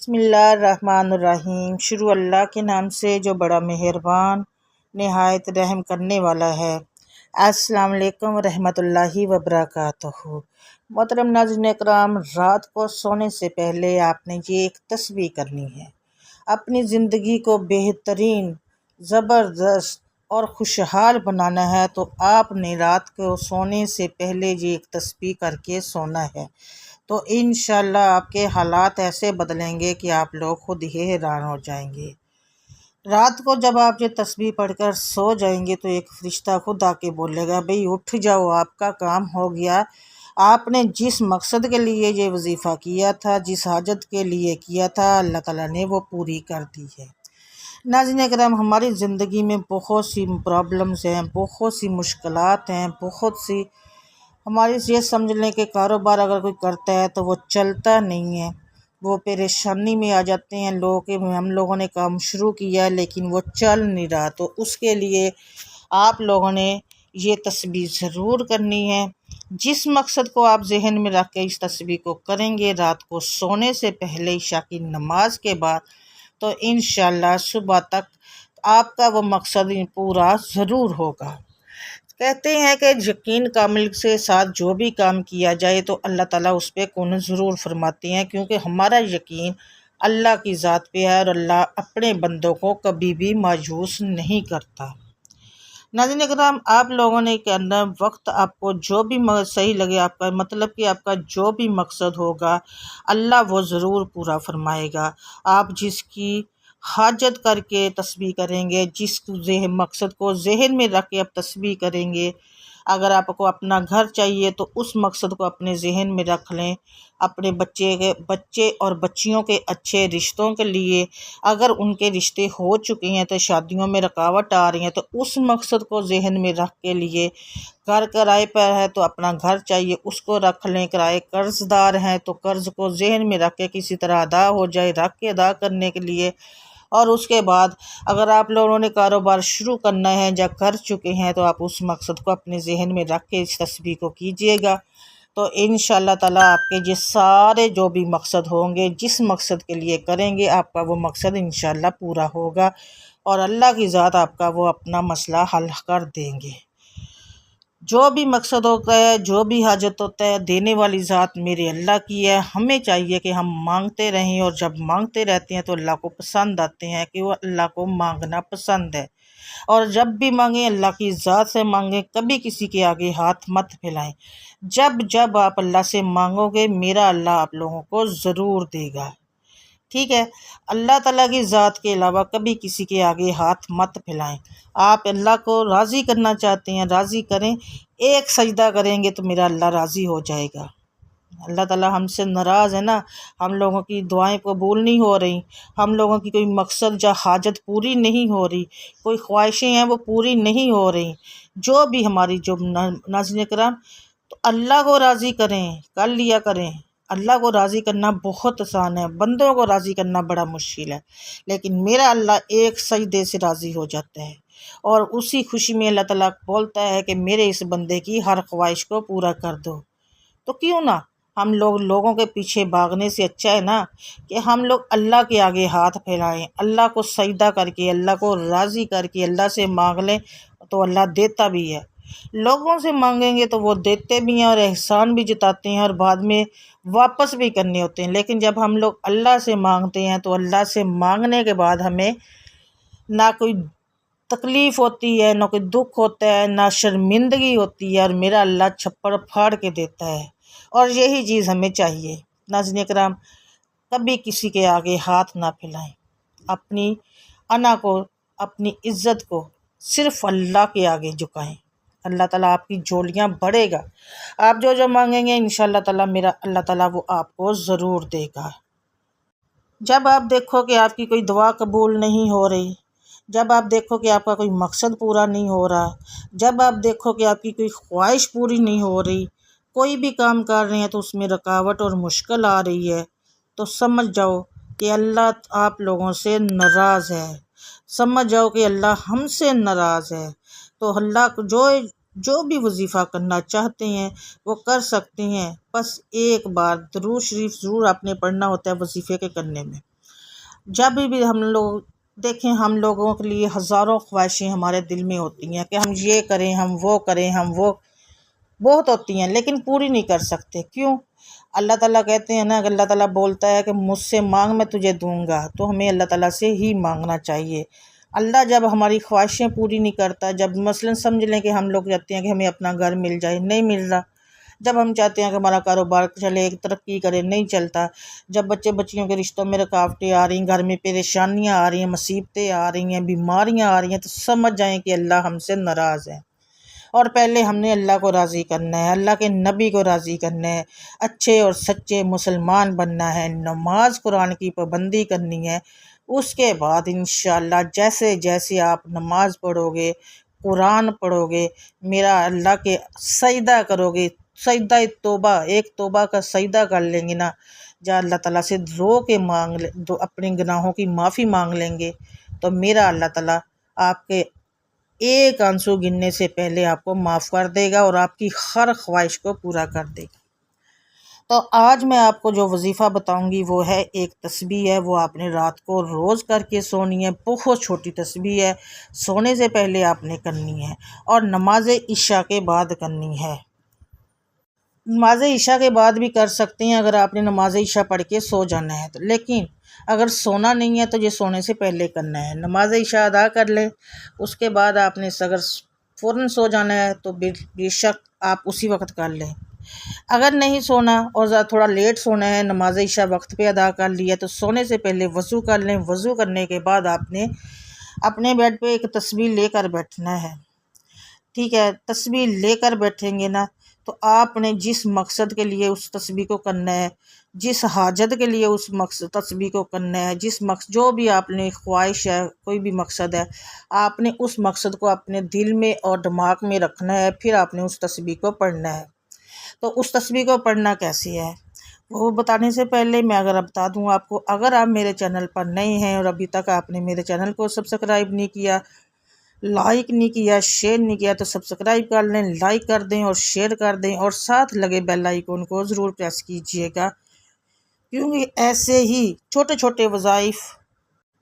بسم اللہ الرحمن الرحیم۔ شروع اللہ کے نام سے جو بڑا مہربان نہایت رحم کرنے والا ہے۔ السلام علیکم ورحمۃ اللہ وبرکاتہ۔ محترم ناظرین اکرام، رات کو سونے سے پہلے آپ نے یہ ایک تسبیح کرنی ہے۔ اپنی زندگی کو بہترین، زبردست اور خوشحال بنانا ہے تو آپ نے رات کو سونے سے پہلے یہ ایک تسبیح کر کے سونا ہے، تو انشاءاللہ آپ کے حالات ایسے بدلیں گے کہ آپ لوگ خود ہی حیران ہو جائیں گے۔ رات کو جب آپ یہ تسبیح پڑھ کر سو جائیں گے تو ایک فرشتہ خود آ کے بولے گا، بھئی اٹھ جاؤ، آپ کا کام ہو گیا۔ آپ نے جس مقصد کے لیے یہ وظیفہ کیا تھا، جس حاجت کے لیے کیا تھا، اللہ تعالیٰ نے وہ پوری کر دی ہے۔ ناظرین اکرام، ہماری زندگی میں بہت سی پرابلمز ہیں، بہت سی مشکلات ہیں، بہت سی ہماری یہ سمجھ لیں کہ کاروبار اگر کوئی کرتا ہے تو وہ چلتا نہیں ہے، وہ پریشانی میں آ جاتے ہیں لوگ کہ ہم لوگوں نے کام شروع کیا لیکن وہ چل نہیں رہا، تو اس کے لیے آپ لوگوں نے یہ تسبیح ضرور کرنی ہے۔ جس مقصد کو آپ ذہن میں رکھ کے اس تسبیح کو کریں گے رات کو سونے سے پہلے عشاء کی نماز کے بعد، تو انشاءاللہ صبح تک آپ کا وہ مقصد پورا ضرور ہوگا۔ کہتے ہیں کہ یقین کامل کے ساتھ جو بھی کام کیا جائے تو اللہ تعالیٰ اس پہ کون ضرور فرماتے ہیں، کیونکہ ہمارا یقین اللہ کی ذات پہ ہے اور اللہ اپنے بندوں کو کبھی بھی مایوس نہیں کرتا۔ ناظرین اکرام، آپ لوگوں نے کرنا وقت آپ کو جو بھی صحیح لگے، آپ کا مطلب کہ آپ کا جو بھی مقصد ہوگا اللہ وہ ضرور پورا فرمائے گا۔ آپ جس کی حاجت کر کے تسبیح کریں گے، جس مقصد کو ذہن میں رکھ کے آپ تسبیح کریں گے، اگر آپ کو اپنا گھر چاہیے تو اس مقصد کو اپنے ذہن میں رکھ لیں، اپنے بچے اور بچیوں کے اچھے رشتوں کے لیے، اگر ان کے رشتے ہو چکے ہیں تو شادیوں میں رکاوٹ آ رہی ہیں تو اس مقصد کو ذہن میں رکھ کے لیے، گھر کرائے پر ہے تو اپنا گھر چاہیے اس کو رکھ لیں، کرائے قرض دار ہیں تو قرض کو ذہن میں رکھ کے کسی طرح ادا ہو جائے، رکھ کے ادا کرنے کے لیے۔ اور اس کے بعد اگر آپ لوگوں نے کاروبار شروع کرنا ہے یا کر چکے ہیں تو آپ اس مقصد کو اپنے ذہن میں رکھ کے اس تسبیح کو کیجیے گا، تو انشاءاللہ تعالیٰ آپ کے یہ سارے جو بھی مقصد ہوں گے، جس مقصد کے لیے کریں گے آپ کا وہ مقصد انشاءاللہ پورا ہوگا اور اللہ کی ذات آپ کا وہ اپنا مسئلہ حل کر دیں گے۔ جو بھی مقصد ہوتا ہے، جو بھی حاجت ہوتا ہے، دینے والی ذات میرے اللہ کی ہے۔ ہمیں چاہیے کہ ہم مانگتے رہیں، اور جب مانگتے رہتے ہیں تو اللہ کو پسند آتے ہیں کہ وہ اللہ کو مانگنا پسند ہے، اور جب بھی مانگیں اللہ کی ذات سے مانگیں، کبھی کسی کے آگے ہاتھ مت پھیلائیں۔ جب آپ اللہ سے مانگو گے میرا اللہ آپ لوگوں کو ضرور دے گا، ٹھیک ہے۔ اللہ تعالیٰ کی ذات کے علاوہ کبھی کسی کے آگے ہاتھ مت پھیلائیں۔ آپ اللہ کو راضی کرنا چاہتے ہیں، راضی کریں، ایک سجدہ کریں گے تو میرا اللہ راضی ہو جائے گا۔ اللہ تعالیٰ ہم سے ناراض ہے نا، ہم لوگوں کی دعائیں قبول نہیں ہو رہی، ہم لوگوں کی کوئی مقصد یا حاجت پوری نہیں ہو رہی، کوئی خواہشیں ہیں وہ پوری نہیں ہو رہی، جو بھی ہماری جو ناظرین کرام، تو اللہ کو راضی کریں، کر لیا کریں۔ اللہ کو راضی کرنا بہت آسان ہے، بندوں کو راضی کرنا بڑا مشکل ہے، لیکن میرا اللہ ایک سجدے سے راضی ہو جاتا ہے، اور اسی خوشی میں اللہ تعالیٰ بولتا ہے کہ میرے اس بندے کی ہر خواہش کو پورا کر دو۔ تو کیوں نہ ہم لوگوں کے پیچھے بھاگنے سے اچھا ہے نا کہ ہم لوگ اللہ کے آگے ہاتھ پھیلائیں، اللہ کو سجدہ کر کے، اللہ کو راضی کر کے اللہ سے مانگ لیں تو اللہ دیتا بھی ہے۔ لوگوں سے مانگیں گے تو وہ دیتے بھی ہیں اور احسان بھی جتاتے ہیں اور بعد میں واپس بھی کرنے ہوتے ہیں، لیکن جب ہم لوگ اللہ سے مانگتے ہیں تو اللہ سے مانگنے کے بعد ہمیں نہ کوئی تکلیف ہوتی ہے، نہ کوئی دکھ ہوتا ہے، نہ شرمندگی ہوتی ہے، اور میرا اللہ چھپڑ پھاڑ کے دیتا ہے، اور یہی چیز ہمیں چاہیے۔ ناظرین کرام، کبھی کسی کے آگے ہاتھ نہ پھیلائیں، اپنی انا کو، اپنی عزت کو صرف اللہ کے آگے جھکائیں، اللہ تعالیٰ آپ کی جھولیاں بڑھے گا۔ آپ جو مانگیں گے انشاءاللہ تعالیٰ میرا اللہ تعالیٰ وہ آپ کو ضرور دے گا۔ جب آپ دیکھو کہ آپ کی کوئی دعا قبول نہیں ہو رہی، جب آپ دیکھو کہ آپ کا کوئی مقصد پورا نہیں ہو رہا، جب آپ دیکھو کہ آپ کی کوئی خواہش پوری نہیں ہو رہی، کوئی بھی کام کر رہے ہیں تو اس میں رکاوٹ اور مشکل آ رہی ہے، تو سمجھ جاؤ کہ اللہ آپ لوگوں سے ناراض ہے، سمجھ جاؤ کہ اللہ ہم سے ناراض ہے۔ تو اللہ کو جو بھی وظیفہ کرنا چاہتے ہیں وہ کر سکتے ہیں، بس ایک بار درود شریف ضرور آپ نے پڑھنا ہوتا ہے وظیفے کے کرنے میں۔ جب بھی ہم لوگ دیکھیں، ہم لوگوں کے لیے ہزاروں خواہشیں ہمارے دل میں ہوتی ہیں کہ ہم یہ کریں، ہم وہ کریں، ہم وہ بہت ہوتی ہیں، لیکن پوری نہیں کر سکتے۔ کیوں؟ اللہ تعالیٰ کہتے ہیں نا، کہ اللہ تعالیٰ بولتا ہے کہ مجھ سے مانگ میں تجھے دوں گا، تو ہمیں اللہ تعالیٰ سے ہی مانگنا چاہیے۔ اللہ جب ہماری خواہشیں پوری نہیں کرتا، جب مثلاً سمجھ لیں کہ ہم لوگ چاہتے ہیں کہ ہمیں اپنا گھر مل جائے، نہیں مل رہا، جب ہم چاہتے ہیں کہ ہمارا کاروبار چلے، ترقی کرے، نہیں چلتا، جب بچے بچیوں کے رشتوں میں رکاوٹیں آ رہی ہیں، گھر میں پریشانیاں آ رہی ہیں، مصیبتیں آ رہی ہیں، بیماریاں آ رہی ہیں، تو سمجھ جائیں کہ اللہ ہم سے ناراض ہے۔ اور پہلے ہم نے اللہ کو راضی کرنا ہے، اللہ کے نبی کو راضی کرنا ہے، اچھے اور سچے مسلمان بننا ہے، نماز قرآن کی پابندی کرنی ہے۔ اس کے بعد انشاءاللہ جیسے جیسے آپ نماز پڑھو گے، قرآن پڑھو گے، میرا اللہ کے سجدہ کرو گے، سجدہ توبہ، ایک توبہ کا سجدہ کر لیں گے نا، جہاں اللہ تعالیٰ سے رو کے مانگ لیں، اپنے گناہوں کی معافی مانگ لیں گے، تو میرا اللہ تعالیٰ آپ کے ایک آنسو گننے سے پہلے آپ کو معاف کر دے گا اور آپ کی ہر خواہش کو پورا کر دے گا۔ تو آج میں آپ کو جو وظیفہ بتاؤں گی وہ ہے ایک تسبیح ہے، وہ آپ نے رات کو روز کر کے سونی ہے، بہت چھوٹی تسبیح ہے، سونے سے پہلے آپ نے کرنی ہے اور نماز عشاء کے بعد کرنی ہے۔ نماز عشاء کے بعد بھی کر سکتے ہیں اگر آپ نے نماز عشاء پڑھ کے سو جانا ہے تو، لیکن اگر سونا نہیں ہے تو یہ سونے سے پہلے کرنا ہے۔ نماز عشاء ادا کر لیں، اس کے بعد آپ نے اگر فوراً سو جانا ہے تو بے شک آپ اسی وقت کر لیں۔ اگر نہیں سونا اور تھوڑا لیٹ سونا ہے، نماز عشاء وقت پہ ادا کر لی ہے، تو سونے سے پہلے وضو کر لیں۔ وضو کرنے کے بعد آپ نے اپنے بیڈ پہ ایک تسبیح لے کر بیٹھنا ہے، ٹھیک ہے؟ تسبیح لے کر بیٹھیں گے نا، تو آپ نے جس مقصد کے لیے اس تسبیح کو کرنا ہے، جس حاجت کے لیے اس تسبیح کو کرنا ہے، جو بھی آپ نے خواہش ہے، کوئی بھی مقصد ہے، آپ نے اس مقصد کو اپنے دل میں اور دماغ میں رکھنا ہے، پھر آپ نے اس تسبیح کو پڑھنا ہے۔ تو اس تسبیح کو پڑھنا کیسے ہے وہ بتانے سے پہلے میں اگر بتا دوں آپ کو، اگر آپ میرے چینل پر نئے ہیں اور ابھی تک آپ نے میرے چینل کو سبسکرائب نہیں کیا، لائک نہیں کیا، شیئر نہیں کیا، تو سبسکرائب کر لیں، لائک کر دیں اور شیئر کر دیں، اور ساتھ لگے بیل آئیکن کو ضرور پریس کیجئے گا، کیونکہ ایسے ہی چھوٹے چھوٹے وظائف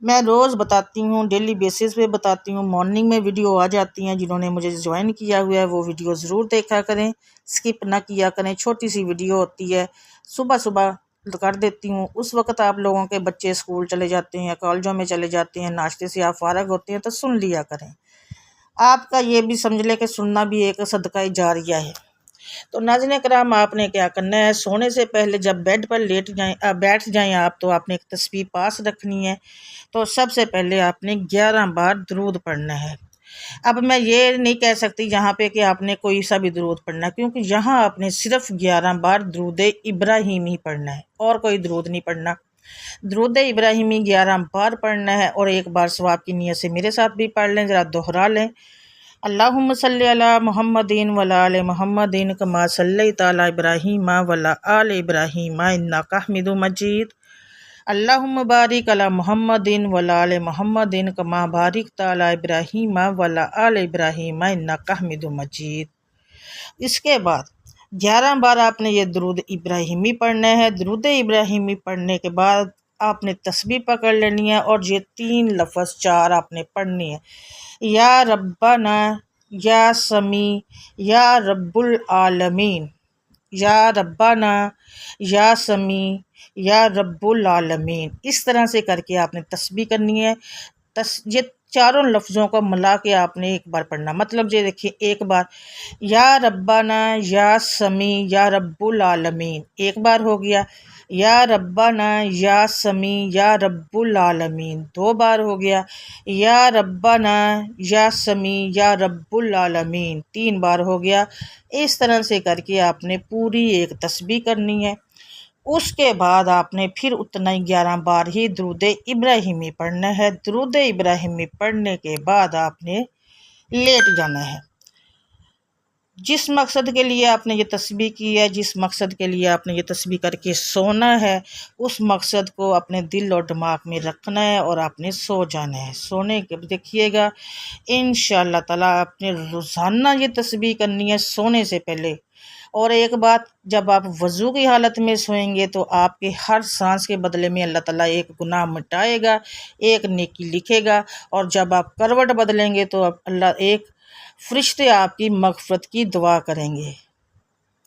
میں روز بتاتی ہوں، ڈیلی بیسس پہ بتاتی ہوں۔ مارننگ میں ویڈیو آ جاتی ہیں، جنہوں نے مجھے جوائن کیا ہوا ہے وہ ویڈیو ضرور دیکھا کریں، سکپ نہ کیا کریں، چھوٹی سی ویڈیو ہوتی ہے، صبح صبح کر دیتی ہوں، اس وقت آپ لوگوں کے بچے اسکول چلے جاتے ہیں، کالجوں میں چلے جاتے ہیں، ناشتے سے آپ فارغ ہوتے ہیں تو سن لیا کریں۔ آپ کا یہ بھی سمجھ لیں کہ سننا بھی ایک صدقہ جاریہ ہے۔ تو ناظرین کرام، آپ نے کیا کرنا ہے، سونے سے پہلے جب بیڈ پر بیٹھ جائیں آپ، تو آپ نے ایک تسبیح پاس رکھنی ہے۔ تو سب سے پہلے آپ نے 11 بار درود پڑھنا ہے۔ اب میں یہ نہیں کہہ سکتی یہاں پہ کہ آپ نے کوئی سا بھی درود پڑھنا ہے، کیونکہ یہاں آپ نے صرف 11 بار درود ابراہیمی پڑھنا ہے، اور کوئی درود نہیں پڑھنا۔ درود ابراہیمی 11 بار پڑھنا ہے، اور ایک بار ثواب کی نیت سے میرے ساتھ بھی پڑھ لیں، ذرا دوہرا لیں۔ اللہم صلی علی محمد وعلی آل محمد کما صلیت علی ابراہیم وعلی آل ابراہیم انک حمید مجید۔ اللہم بارک علی محمد وعلی آل محمد کما بارکت علی ابراہیم وعلی آل ابراہیم انک حمید مجید۔ اس کے بعد 11 بار آپ نے یہ درود ابراہیمی پڑھنا ہے۔ درود ابراہیمی پڑھنے کے بعد آپ نے تسبیح پکڑ لینی ہے، اور یہ 3 لفظ 4 آپ نے پڑھنی ہے، یا ربنا، یا سمیع، یا رب العالمین، یا ربنا، یا سمیع، یا رب العالمین۔ اس طرح سے کر کے آپ نے تسبیح کرنی ہے۔ یہ چاروں لفظوں کو ملا کے آپ نے ایک بار پڑھنا، مطلب یہ دیکھیے، ایک بار یا ربنا، یا سمیع، یا رب العالمین، ایک بار ہو گیا، یا ربنا، یا سمیع، یا رب العالمین، 2 بار ہو گیا، یا ربنا، یا سمیع، یا رب العالمین، 3 بار ہو گیا۔ اس طرح سے کر کے آپ نے پوری ایک تسبیح کرنی ہے۔ اس کے بعد آپ نے پھر اتنا ہی 11 بار ہی درود ابراہیمی پڑھنا ہے۔ درود ابراہیمی پڑھنے کے بعد آپ نے لیٹ جانا ہے۔ جس مقصد کے لیے آپ نے یہ تسبیح کی ہے، جس مقصد کے لیے آپ نے یہ تسبیح کر کے سونا ہے، اس مقصد کو اپنے دل اور دماغ میں رکھنا ہے، اور آپ نے سو جانا ہے۔ سونے کے دیکھیے گا انشاءاللہ تعالیٰ آپ نے روزانہ یہ تسبیح کرنی ہے سونے سے پہلے، اور ایک بات، جب آپ وضو کی حالت میں سوئیں گے تو آپ کے ہر سانس کے بدلے میں اللہ تعالیٰ ایک گناہ مٹائے گا، ایک نیکی لکھے گا، اور جب آپ کروٹ بدلیں گے تو اللہ ایک فرشتے آپ کی مغفرت کی دعا کریں گے۔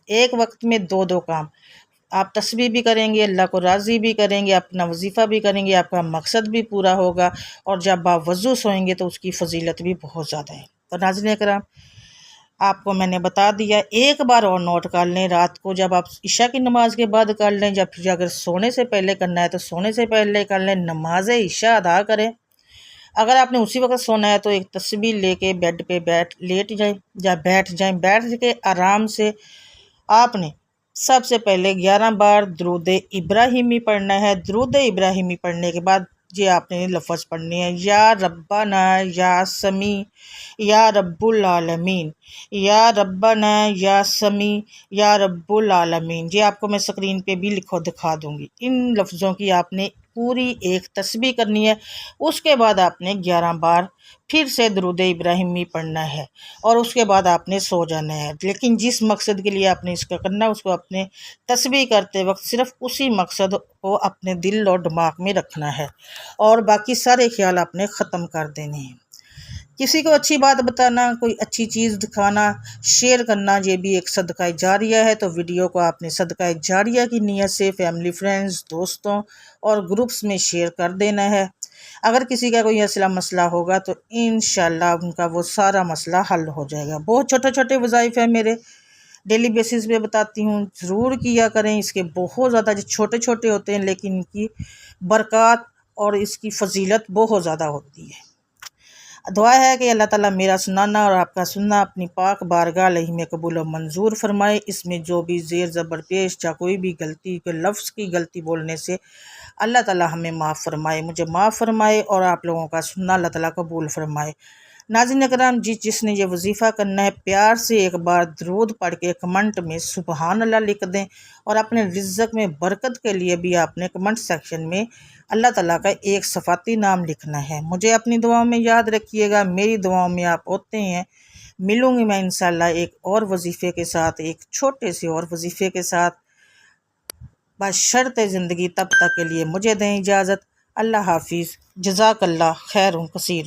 ایک وقت میں دو دو کام، آپ تسبیح بھی کریں گے، اللہ کو راضی بھی کریں گے، اپنا وظیفہ بھی کریں گے، آپ کا مقصد بھی پورا ہوگا، اور جب آپ وضو سوئیں گے تو اس کی فضیلت بھی بہت زیادہ ہے۔ تو ناظرین کرام، آپ کو میں نے بتا دیا، ایک بار اور نوٹ کر لیں، رات کو جب آپ عشاء کی نماز کے بعد کر لیں، جب پھر اگر سونے سے پہلے کرنا ہے تو سونے سے پہلے کر لیں، نماز عشاء ادا کریں۔ اگر آپ نے اسی وقت سونا ہے تو ایک تسبیح لے کے بیڈ پہ لیٹ جائیں یا بیٹھ کے آرام سے آپ نے سب سے پہلے 11 بار درود ابراہیمی پڑھنا ہے۔ درود ابراہیمی پڑھنے کے بعد یہ آپ نے لفظ پڑھنے ہیں، یا ربنا یا سمیع یا رب العالمین، یا ربنا یا سمیع یا رب العالمین۔ یہ آپ کو میں اسکرین پہ بھی دکھا دوں گی۔ ان لفظوں کی آپ نے پوری ایک تسبیح کرنی ہے۔ اس کے بعد آپ نے 11 بار پھر سے درود ابراہیمی پڑھنا ہے، اور اس کے بعد آپ نے سو جانا ہے۔ لیکن جس مقصد کے لیے آپ نے اس کا کرنا ہے، اس کو اپنے تسبیح کرتے وقت صرف اسی مقصد کو اپنے دل اور دماغ میں رکھنا ہے، اور باقی سارے خیال آپ نے ختم کر دینے ہیں۔ کسی کو اچھی بات بتانا، کوئی اچھی چیز دکھانا، شیئر کرنا، یہ بھی ایک صدقہ جاریہ ہے۔ تو ویڈیو کو آپ نے صدقہ جاریہ کی نیت سے فیملی، فرینڈز، دوستوں اور گروپس میں شیئر کر دینا ہے۔ اگر کسی کا کوئی مسئلہ ہوگا تو انشاءاللہ ان کا وہ سارا مسئلہ حل ہو جائے گا۔ بہت چھوٹے چھوٹے وظائف ہیں میرے، ڈیلی بیسس پہ بتاتی ہوں، ضرور کیا کریں۔ اس کے بہت زیادہ جو چھوٹے چھوٹے ہوتے ہیں لیکن ان کی برکات اور اس کی فضیلت بہت زیادہ ہوتی ہے۔ دعا ہے کہ اللہ تعالیٰ میرا سنانا اور آپ کا سننا اپنی پاک بارگاہ میں قبول و منظور فرمائے۔ اس میں جو بھی زیر زبر پیش یا کوئی بھی غلطی، کوئی لفظ کی غلطی بولنے سے اللہ تعالیٰ ہمیں معاف فرمائے، مجھے معاف فرمائے، اور آپ لوگوں کا سننا اللہ تعالیٰ قبول فرمائے۔ ناظرین کرام، جس نے یہ وظیفہ کرنا ہے، پیار سے ایک بار درود پڑھ کے کمنٹ میں سبحان اللہ لکھ دیں، اور اپنے رزق میں برکت کے لیے بھی آپ نے کمنٹ سیکشن میں اللہ تعالیٰ کا ایک صفاتی نام لکھنا ہے۔ مجھے اپنی دعاؤں میں یاد رکھیے گا، میری دعاؤں میں آپ ہوتے ہیں۔ ملوں گی میں انشاءاللہ ایک اور وظیفے کے ساتھ، ایک چھوٹے سے اور وظیفے کے ساتھ، بس شرط زندگی۔ تب تک کے لیے مجھے دیں اجازت۔ اللہ حافظ، جزاک اللہ خیر کثیر۔